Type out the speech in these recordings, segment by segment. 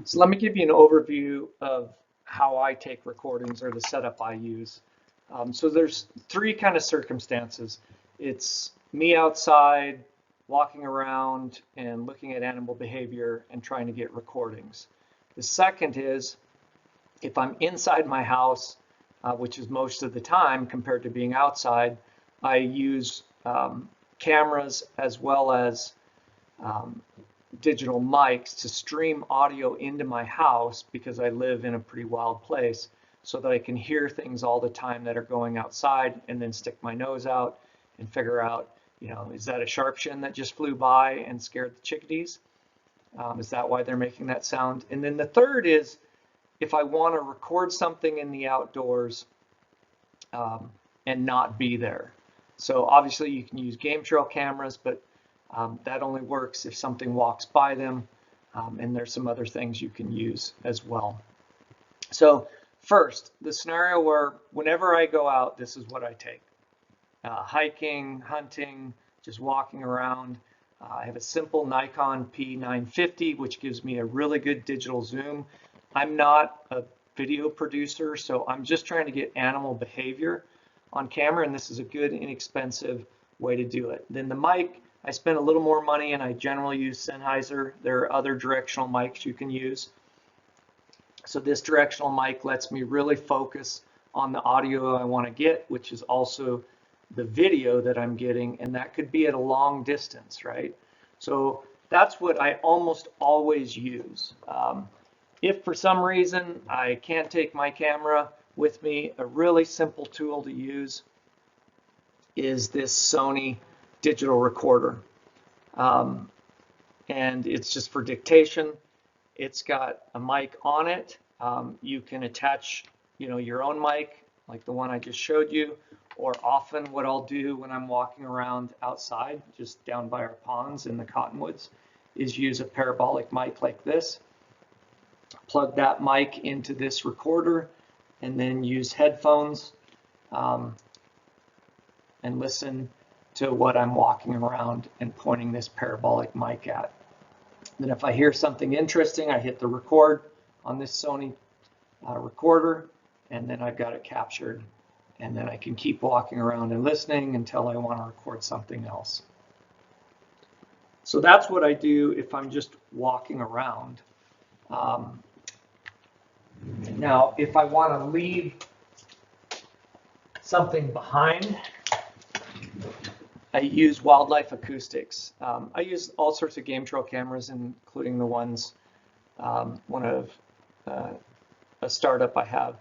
So let me give you an overview of how I take recordings or the setup I use. So there's three kind of circumstances. It's me outside, walking around and looking at animal behavior and trying to get recordings. The second is if I'm inside my house, which is most of the time compared to being outside, I use cameras as well as digital mics to stream audio into my house because I live in a pretty wild place so that I can hear things all the time that are going outside and then stick my nose out and figure out, is that a sharpshin that just flew by and scared the chickadees? Is that why they're making that sound? And then the third is if I want to record something in the outdoors and not be there. So obviously you can use game trail cameras, but that only works if something walks by them, and there's some other things you can use as well. So first, the scenario where whenever I go out, this is what I take. Hiking, hunting, just walking around. I have a simple Nikon P950, which gives me a really good digital zoom. I'm not a video producer, so I'm just trying to get animal behavior on camera, and this is a good, inexpensive way to do it. Then the mic, I spend a little more money and I generally use Sennheiser. There are other directional mics you can use. So this directional mic lets me really focus on the audio I want to get, which is also the video that I'm getting, and that could be at a long distance, right? So that's what I almost always use. If for some reason I can't take my camera with me, a really simple tool to use is this Sony digital recorder. And it's just for dictation. It's got a mic on it. You can attach, your own mic, like the one I just showed you, or often what I'll do when I'm walking around outside, just down by our ponds in the cottonwoods, is use a parabolic mic like this. Plug that mic into this recorder and then use headphones and listen to what I'm walking around and pointing this parabolic mic at. Then if I hear something interesting, I hit the record on this Sony recorder, and then I've got it captured, and then I can keep walking around and listening until I want to record something else. So that's what I do if I'm just walking around. Now, if I want to leave something behind, I use Wildlife Acoustics. I use all sorts of game trail cameras, including the ones, one of a startup I have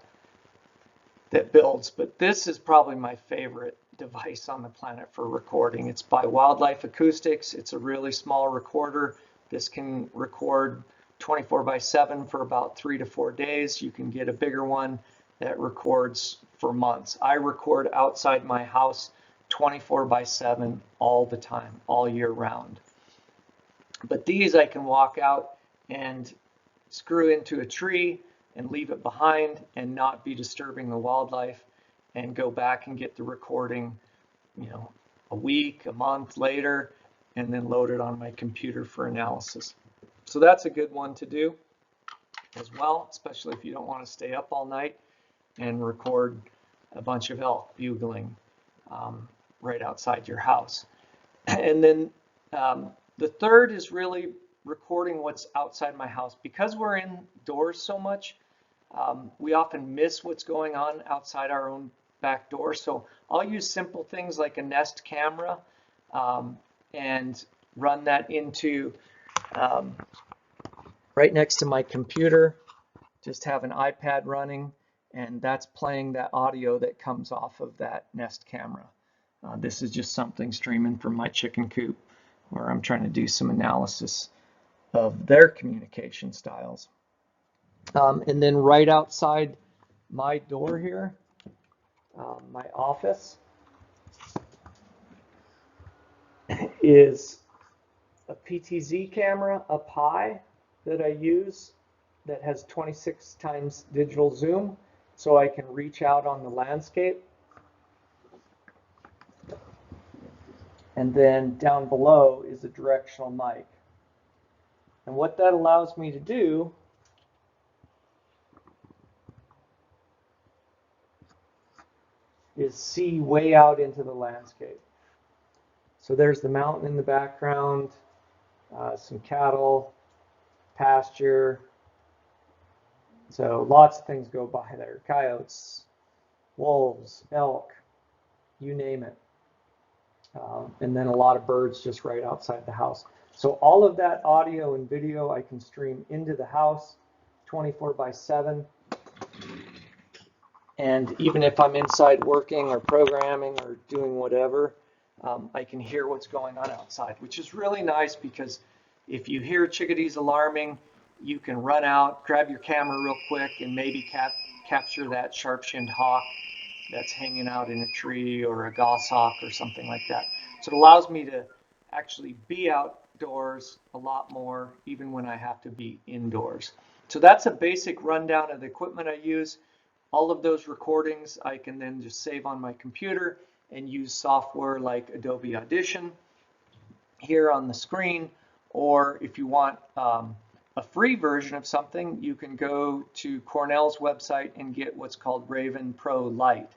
that builds, but this is probably my favorite device on the planet for recording. It's by Wildlife Acoustics. It's a really small recorder. This can record 24/7 for about 3 to 4 days. You can get a bigger one that records for months. I record outside my house 24/7 all the time, all year round. But these I can walk out and screw into a tree and leave it behind and not be disturbing the wildlife, and go back and get the recording, a week, a month later, and then load it on my computer for analysis. So that's a good one to do as well, especially if you don't want to stay up all night and record a bunch of elk bugling right outside your house. And then the third is really recording what's outside my house. Because we're indoors so much, we often miss what's going on outside our own back door. So I'll use simple things like a Nest camera and run that into right next to my computer. Just have an iPad running, and that's playing that audio that comes off of that Nest camera. This is just something streaming from my chicken coop where I'm trying to do some analysis of their communication styles. And then right outside my door here, my office, is a PTZ camera up high that I use that has 26 times digital zoom, so I can reach out on the landscape. And then down below is a directional mic. And what that allows me to do is see way out into the landscape. So there's the mountain in the background, some cattle, pasture. So lots of things go by there. Coyotes, wolves, elk, you name it. And then a lot of birds just right outside the house. So all of that audio and video I can stream into the house 24/7. And even if I'm inside working or programming or doing whatever, I can hear what's going on outside, which is really nice because if you hear chickadees alarming, you can run out, grab your camera real quick, and maybe capture that sharp-shinned hawk that's hanging out in a tree, or a goshawk or something like that. So it allows me to actually be outdoors a lot more, even when I have to be indoors. So that's a basic rundown of the equipment I use. All of those recordings I can then just save on my computer and use software like Adobe Audition here on the screen. Or if you want a free version of something, you can go to Cornell's website and get what's called Raven Pro Lite,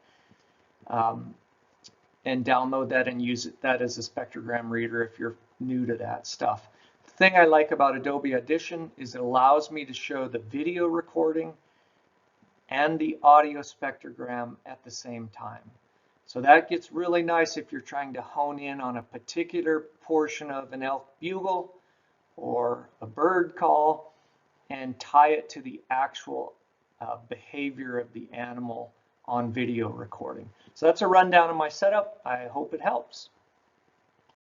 and download that and use that as a spectrogram reader if you're new to that stuff. The thing I like about Adobe Audition is it allows me to show the video recording and the audio spectrogram at the same time. So that gets really nice if you're trying to hone in on a particular portion of an elk bugle or a bird call and tie it to the actual behavior of the animal on video recording. So that's a rundown of my setup. I hope it helps.